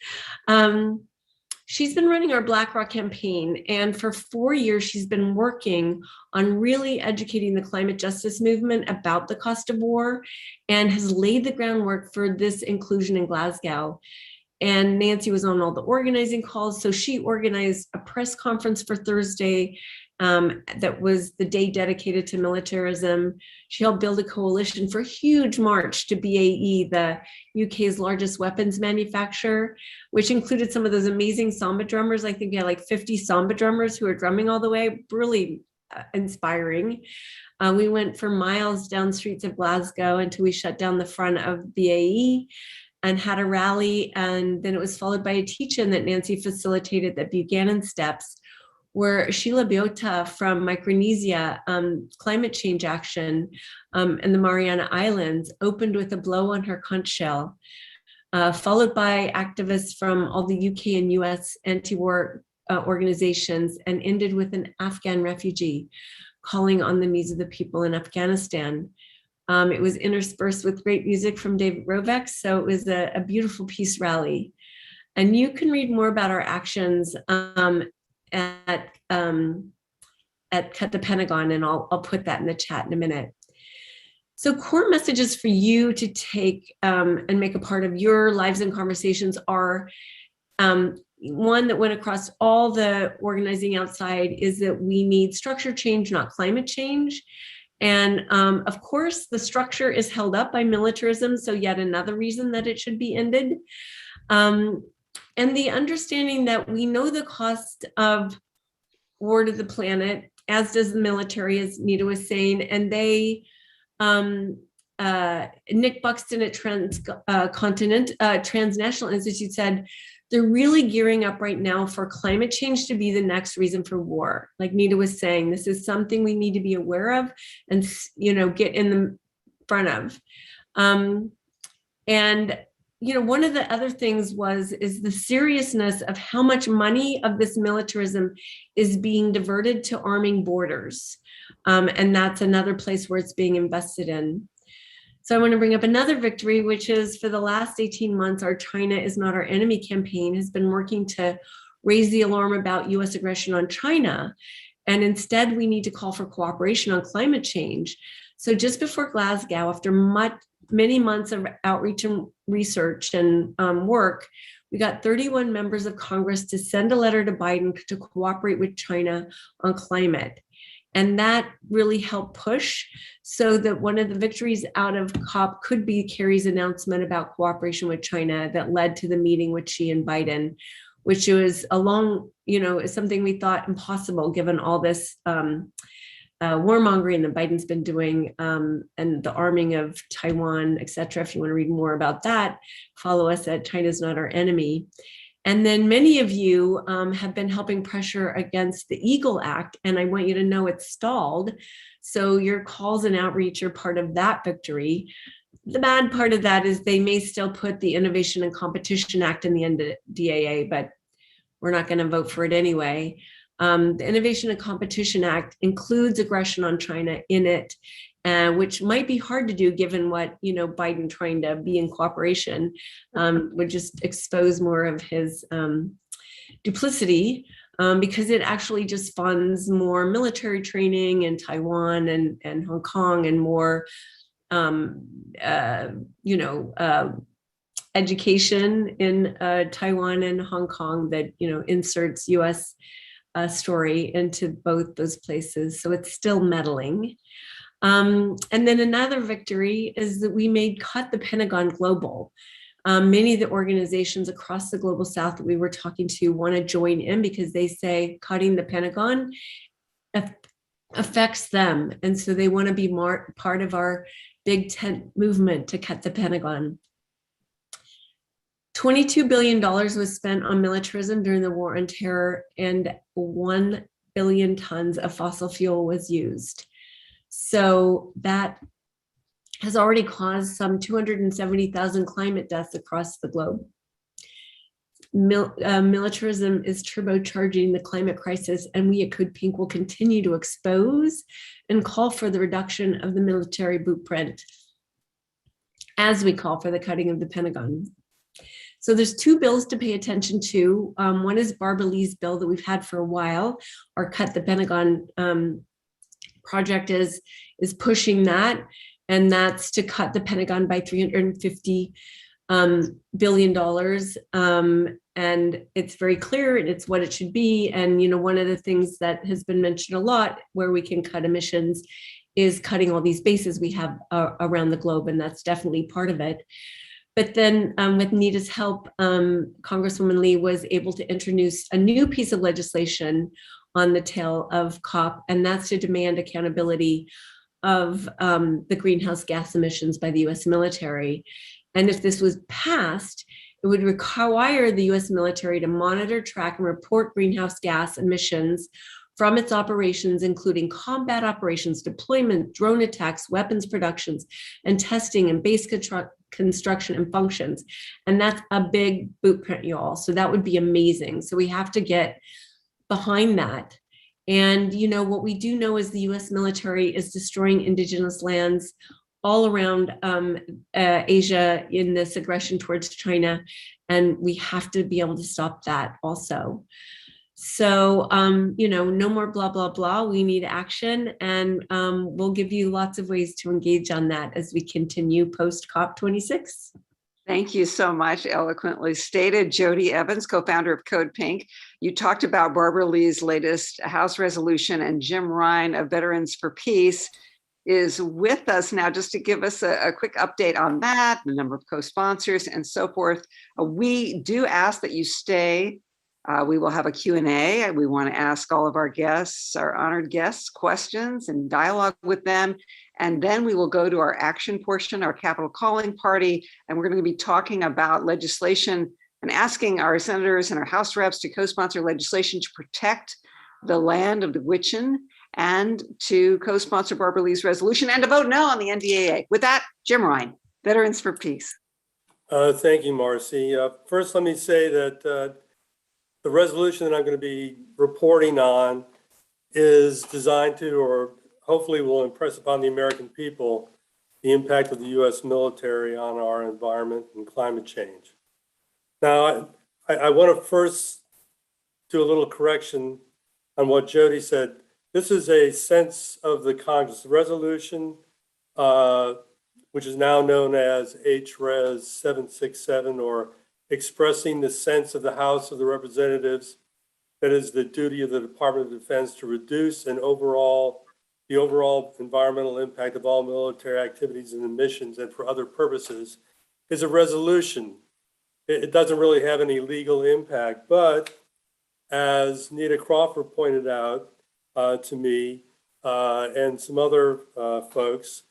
she's been running our BlackRock campaign. And for 4 years, she's been working on really educating the climate justice movement about the cost of war, and has laid the groundwork for this inclusion in Glasgow. And Nancy was on all the organizing calls. So she organized a press conference for Thursday that was the day dedicated to militarism. She helped build a coalition for a huge march to BAE, the UK's largest weapons manufacturer, which included some of those amazing samba drummers. I think we had like 50 samba drummers who were drumming all the way, really inspiring. We went for miles down streets of Glasgow until we shut down the front of BAE and had a rally. And then it was followed by a teach-in that Nancy facilitated, the Buchanan Steps, where Sheila Biota from Micronesia, Climate Change Action, and the Mariana Islands opened with a blow on her conch shell, followed by activists from all the UK and US anti-war organizations, and ended with an Afghan refugee calling on the needs of the people in Afghanistan. It was interspersed with great music from David Rovex, so it was a beautiful peace rally. And you can read more about our actions at Cut the Pentagon, and I'll put that in the chat in a minute. So core messages for you to take and make a part of your lives and conversations are, one that went across all the organizing outside is that we need structure change, not climate change. And of course, the structure is held up by militarism, so yet another reason that it should be ended. And the understanding that we know the cost of war to the planet, as does the military, as Medea was saying, and they, Nick Buxton at Transnational Institute said, they're really gearing up right now for climate change to be the next reason for war. Like Medea was saying, this is something we need to be aware of and, get in the front of. And one of the other things is the seriousness of how much money of this militarism is being diverted to arming borders. And that's another place where it's being invested in. So I want to bring up another victory, which is for the last 18 months, our China is not our enemy campaign has been working to raise the alarm about US aggression on China. And instead, we need to call for cooperation on climate change. So just before Glasgow, after many months of outreach and research and work, we got 31 members of Congress to send a letter to Biden to cooperate with China on climate. And that really helped push so that one of the victories out of COP could be Kerry's announcement about cooperation with China that led to the meeting with Xi and Biden, which was is something we thought impossible given all this warmongering that Biden's been doing and the arming of Taiwan, et cetera. If you want to read more about that, follow us at China's Not Our Enemy. And then many of you have been helping pressure against the Eagle Act, and I want you to know it's stalled. So your calls and outreach are part of that victory. The bad part of that is they may still put the Innovation and Competition Act in the NDAA, but we're not going to vote for it anyway. The Innovation and Competition Act includes aggression on China in it, which might be hard to do given what Biden trying to be in cooperation would just expose more of his duplicity because it actually just funds more military training in Taiwan and Hong Kong and more education in Taiwan and Hong Kong that inserts U.S. Story into both those places. So it's still meddling. And then another victory is that we made Cut the Pentagon global. Many of the organizations across the global South that we were talking to want to join in because they say cutting the Pentagon affects them. And so they want to be more part of our big tent movement to cut the Pentagon. $22 billion was spent on militarism during the war on terror, and 1 billion tons of fossil fuel was used. So that has already caused some 270,000 climate deaths across the globe. Militarism is turbocharging the climate crisis, and we at CODEPINK will continue to expose and call for the reduction of the military blueprint as we call for the cutting of the Pentagon. So there's two bills to pay attention to. One is Barbara Lee's bill that we've had for a while. Our Cut the Pentagon project is pushing that, and that's to cut the Pentagon by $350 billion. And it's very clear, and it's what it should be. And one of the things that has been mentioned a lot where we can cut emissions is cutting all these bases we have around the globe, and that's definitely part of it. But then with Nita's help, Congresswoman Lee was able to introduce a new piece of legislation on the tail of COP, and that's to demand accountability of the greenhouse gas emissions by the US military. And if this was passed, it would require the US military to monitor, track, and report greenhouse gas emissions from its operations, including combat operations, deployment, drone attacks, weapons productions, and testing and base construction and functions. And that's a big blueprint, y'all. So that would be amazing. So we have to get behind that. And what we do know is the US military is destroying indigenous lands all around Asia in this aggression towards China. And we have to be able to stop that also. So, no more blah, blah, blah. We need action, and we'll give you lots of ways to engage on that as we continue post COP26. Thank you so much. Eloquently stated. Jody Evans, co-founder of CODEPINK. You talked about Barbara Lee's latest House resolution, and Jim Ryan of Veterans for Peace is with us now just to give us a quick update on that, the number of co-sponsors and so forth. We do ask that you stay. We will have a Q&A. We want to ask all of our guests, our honored guests, questions and dialogue with them. And then we will go to our action portion, our Capitol Calling Party, and we're going to be talking about legislation and asking our senators and our House reps to co-sponsor legislation to protect the land of the Witchen and to co-sponsor Barbara Lee's resolution and to vote no on the NDAA. With that, Jim Ryan, Veterans for Peace. Thank you, Marcy. First, let me say that the resolution that I'm going to be reporting on is designed to, or hopefully will impress upon the American people, the impact of the U.S. military on our environment and climate change. Now, I want to first do a little correction on what Jody said. This is a sense of the Congress. The resolution, which is now known as HRES 767, or expressing the sense of the House of the Representatives that is the duty of the Department of Defense to reduce the overall environmental impact of all military activities and emissions and for other purposes, is a resolution. It doesn't really have any legal impact, but as Nita Crawford pointed out to me and some other folks,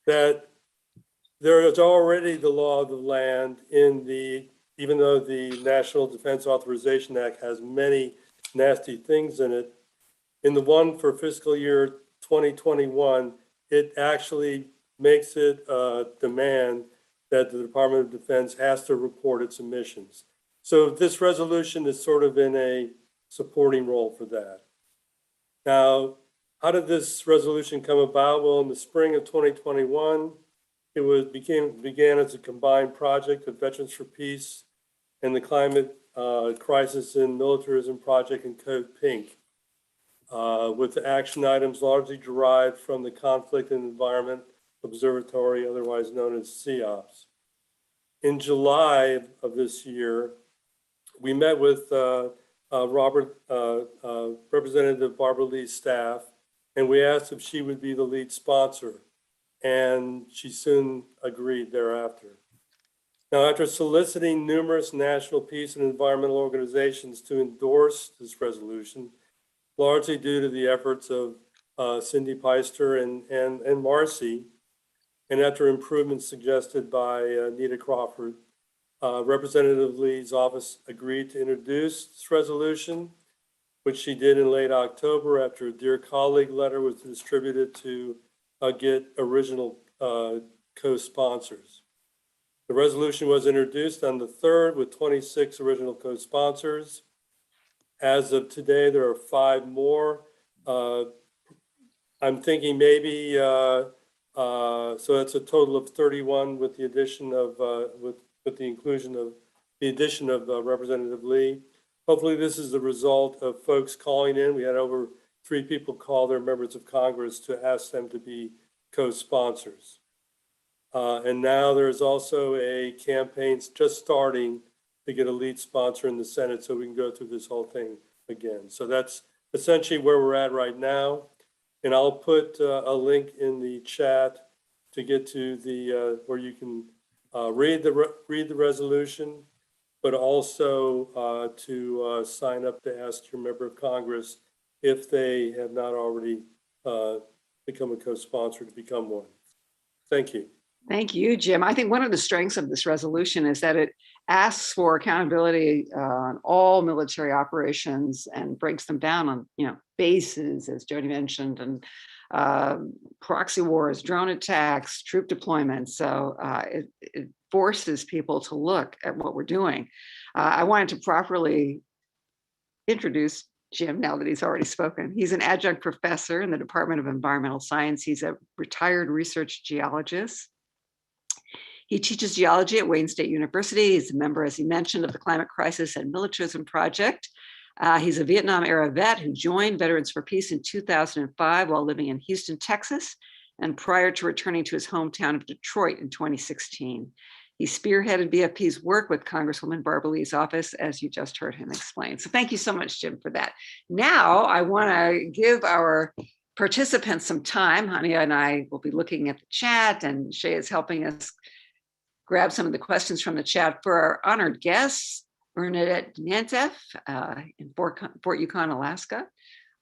that there is already the law of the land even though the National Defense Authorization Act has many nasty things in it, in the one for fiscal year 2021, it actually makes it a demand that the Department of Defense has to report its emissions. So this resolution is sort of in a supporting role for that. Now, how did this resolution come about? Well, in the spring of 2021, it began as a combined project of Veterans for Peace and the Climate Crisis and Militarism Project and CODEPINK, with the action items largely derived from the Conflict and Environment Observatory, otherwise known as CEOPS. In July of this year, we met with Representative Barbara Lee's staff, and we asked if she would be the lead sponsor, and she soon agreed thereafter. Now, after soliciting numerous national peace and environmental organizations to endorse this resolution, largely due to the efforts of Cindy Peister and Marcy, and after improvements suggested by Nita Crawford, Representative Lee's office agreed to introduce this resolution, which she did in late October after a Dear Colleague letter was distributed to get original co-sponsors. The resolution was introduced on the 3rd with 26 original co-sponsors. As of today, there are 5 more. I'm thinking maybe, so that's a total of 31 with the addition of, with the inclusion of the addition of Representative Lee. Hopefully this is the result of folks calling in. We had over 3 people call their members of Congress to ask them to be co-sponsors. And now there's also a campaign just starting to get a lead sponsor in the Senate so we can go through this whole thing again. So that's essentially where we're at right now. And I'll put a link in the chat to get to the, where you can read the resolution, but also to sign up to ask your member of Congress if they have not already become a co-sponsor to become one. Thank you. Thank you, Jim. I think one of the strengths of this resolution is that it asks for accountability on all military operations and breaks them down on, bases, as Jody mentioned, and proxy wars, drone attacks, troop deployments. So it forces people to look at what we're doing. I wanted to properly introduce Jim now that he's already spoken. He's an adjunct professor in the Department of Environmental Science. He's a retired research geologist. He teaches geology at Wayne State University. He's a member, as he mentioned, of the Climate Crisis and Militarism Project. He's a Vietnam era vet who joined Veterans for Peace in 2005 while living in Houston, Texas, and prior to returning to his hometown of Detroit in 2016. He spearheaded VFP's work with Congresswoman Barbara Lee's office, as you just heard him explain. So thank you so much, Jim, for that. Now I want to give our participants some time. Hanieh and I will be looking at the chat, and Shay is helping us grab some of the questions from the chat for our honored guests, Bernadette Nientef in Fort Yukon, Alaska,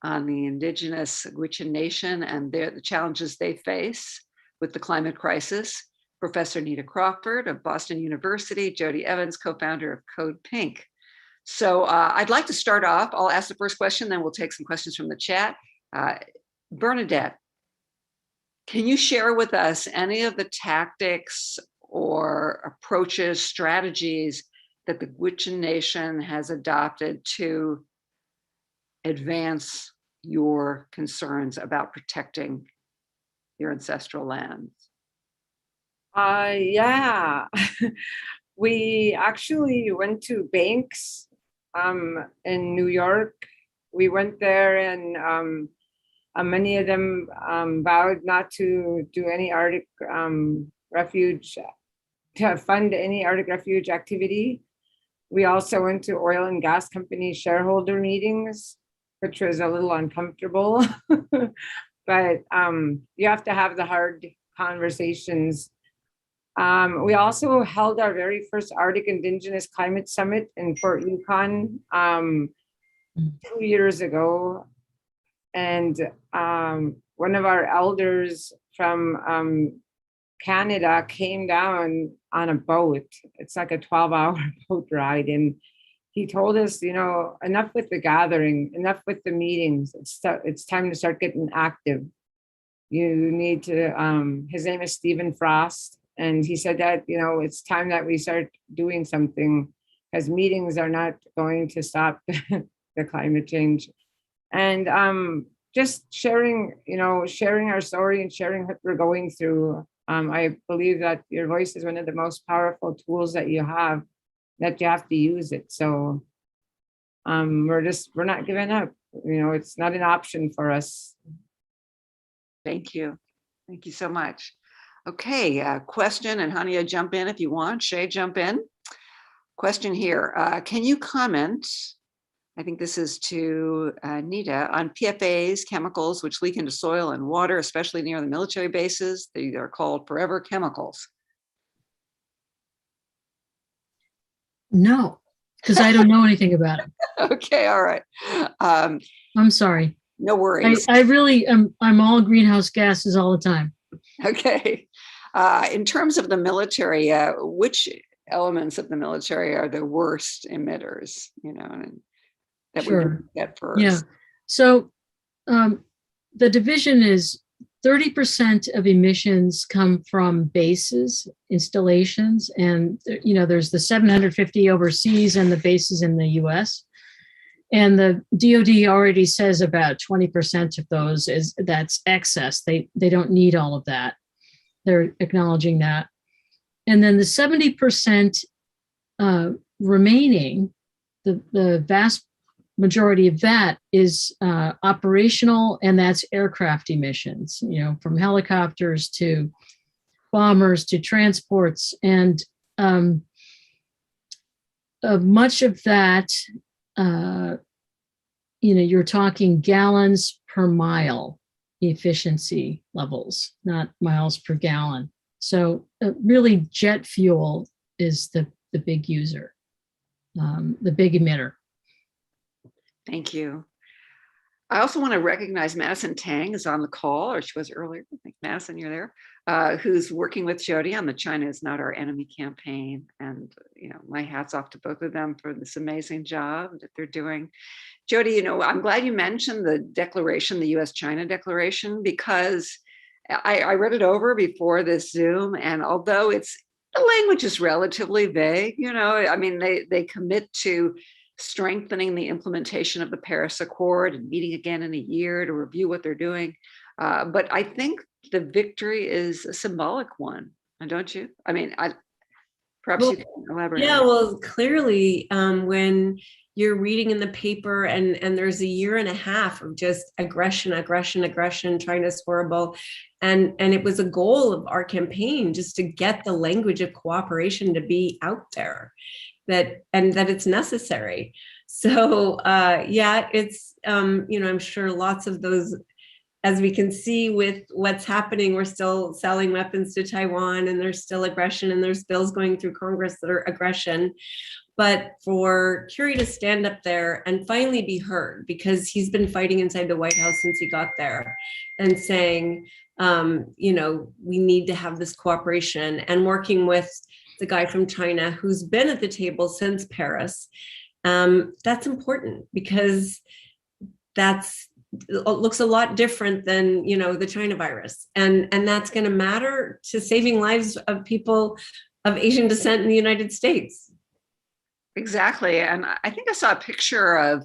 on the Indigenous Gwich'in Nation and the challenges they face with the climate crisis. Professor Nita Crawford of Boston University, Jody Evans, co-founder of CODEPINK. So I'd like to start off. I'll ask the first question, then we'll take some questions from the chat. Bernadette, can you share with us any of the tactics or approaches, strategies that the Gwich'in Nation has adopted to advance your concerns about protecting your ancestral lands? Yeah, we actually went to banks in New York. We went there and many of them vowed not to do any Arctic refuge, to fund any Arctic refuge activity. We also went to oil and gas company shareholder meetings, which was a little uncomfortable. But you have to have the hard conversations. We also held our very first Arctic Indigenous Climate Summit in Fort Yukon 2 years ago. And one of our elders from Canada came down on a boat. It's like a 12-hour boat ride. And he told us, enough with the gathering, enough with the meetings. It's time to start getting active. You need to, his name is Stephen Frost. And he said that, it's time that we start doing something, because meetings are not going to stop the climate change. And just sharing our story and sharing what we're going through. I believe that your voice is one of the most powerful tools that you have to use it. So we're not giving up. It's not an option for us. Thank you. Thank you so much. Okay, question, and Hanieh, jump in if you want. Shay, jump in. Question here. Can you comment, I think this is to Nita, on PFAS, chemicals which leak into soil and water, especially near the military bases? They are called forever chemicals. No, because I don't know anything about it. Okay, all right. I'm sorry. No worries. I really I'm all greenhouse gases all the time. Okay. In terms of the military, which elements of the military are the worst emitters, and that we Sure. get first? Yeah. So the division is 30% of emissions come from bases, installations, and there's the 750 overseas and the bases in the US. And the DoD already says about 20% of those that's excess. They don't need all of that. They're acknowledging that. And then the 70% remaining, the vast majority of that is operational, and that's aircraft emissions, from helicopters to bombers to transports. And much of that, you're talking gallons per mile efficiency levels, not miles per gallon. So really jet fuel is the big user, the big emitter. Thank you. I also want to recognize Madison Tang is on the call, or she was earlier. I think Madison, you're there, who's working with Jody on the China is Not Our Enemy campaign. And, my hat's off to both of them for this amazing job that they're doing. Jody, I'm glad you mentioned the declaration, the US-China declaration, because I read it over before this Zoom. And although the language is relatively vague, they commit to strengthening the implementation of the Paris Accord and meeting again in a year to review what they're doing. But I think the victory is a symbolic one, don't you? Perhaps you can elaborate. Yeah, well, clearly, when you're reading in the paper and there's a year and a half of just aggression, China horrible. And it was a goal of our campaign just to get the language of cooperation to be out there, that it's necessary. So it's, I'm sure lots of those, as we can see with what's happening, we're still selling weapons to Taiwan, and there's still aggression, and there's bills going through Congress that are aggression. But for Kerry to stand up there and finally be heard, because he's been fighting inside the White House since he got there, and saying, we need to have this cooperation, and working with the guy from China who's been at the table since Paris, that's important, because it looks a lot different than the China virus, and that's going to matter to saving lives of people of Asian descent in the United States. Exactly. And I think I saw a picture of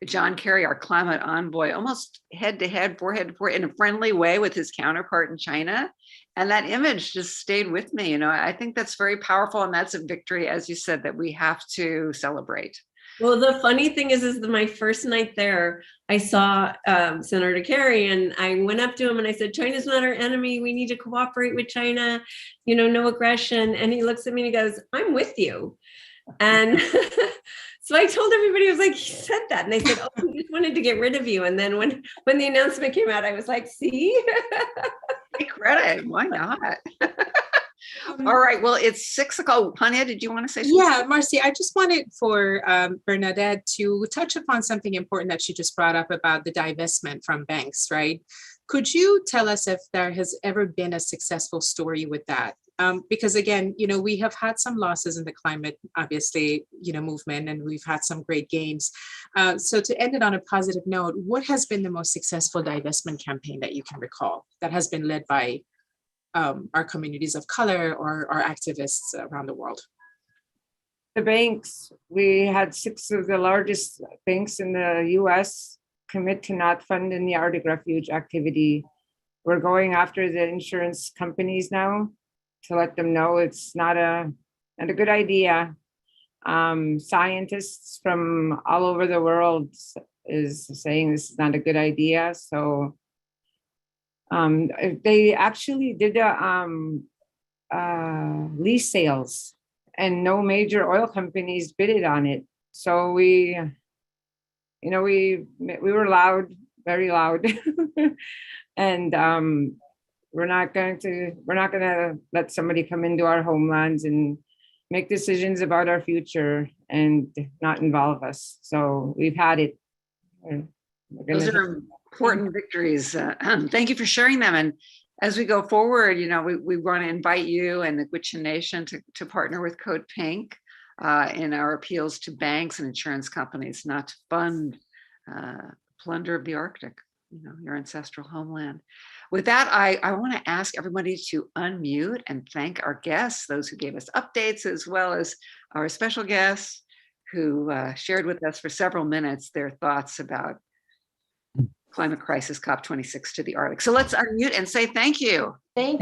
John Kerry, our climate envoy, almost head to head, forehead to forehead, in a friendly way with his counterpart in China. And that image just stayed with me. You know, I think that's very powerful. And that's a victory, as you said, that we have to celebrate. Well, the funny thing is that my first night there, I saw Senator Kerry, and I went up to him and I said, China's not our enemy. We need to cooperate with China, you know, no aggression. And he looks at me and he goes, I'm with you. And so I told everybody, I was like, he said that. And they said, oh, we just wanted to get rid of you. And then when the announcement came out, I was like, see? Take credit. Why not? All right. Well, it's 6 o'clock. Hanieh, did you want to say something? Yeah, Marcy, I just wanted for Bernadette to touch upon something important that she just brought up about the divestment from banks, right? Could you tell us if there has ever been a successful story with that? Because again, you know, we have had some losses in the climate, obviously, you know, movement, and we've had some great gains. So to end it on a positive note, what has been the most successful divestment campaign that you can recall that has been led by our communities of color or our activists around the world? The banks, we had 6 of the largest banks in the US commit to not funding the Arctic Refuge activity. We're going after the insurance companies now to let them know it's not a good idea. Scientists from all over the world is saying this is not a good idea. So they actually did lease sales, and no major oil companies bidded on it. So we were loud, very loud, and we're not going to let somebody come into our homelands and make decisions about our future and not involve us. So we've had it. Those are important victories. Thank you for sharing them. And as we go forward, you know, we want to invite you and the Gwich'in Nation to partner with CODEPINK in our appeals to banks and insurance companies not to fund plunder of the Arctic, you know, your ancestral homeland. With that, I want to ask everybody to unmute and thank our guests, those who gave us updates, as well as our special guests who shared with us for several minutes their thoughts about climate crisis COP26 to the Arctic. So let's unmute and say thank you. Thank you.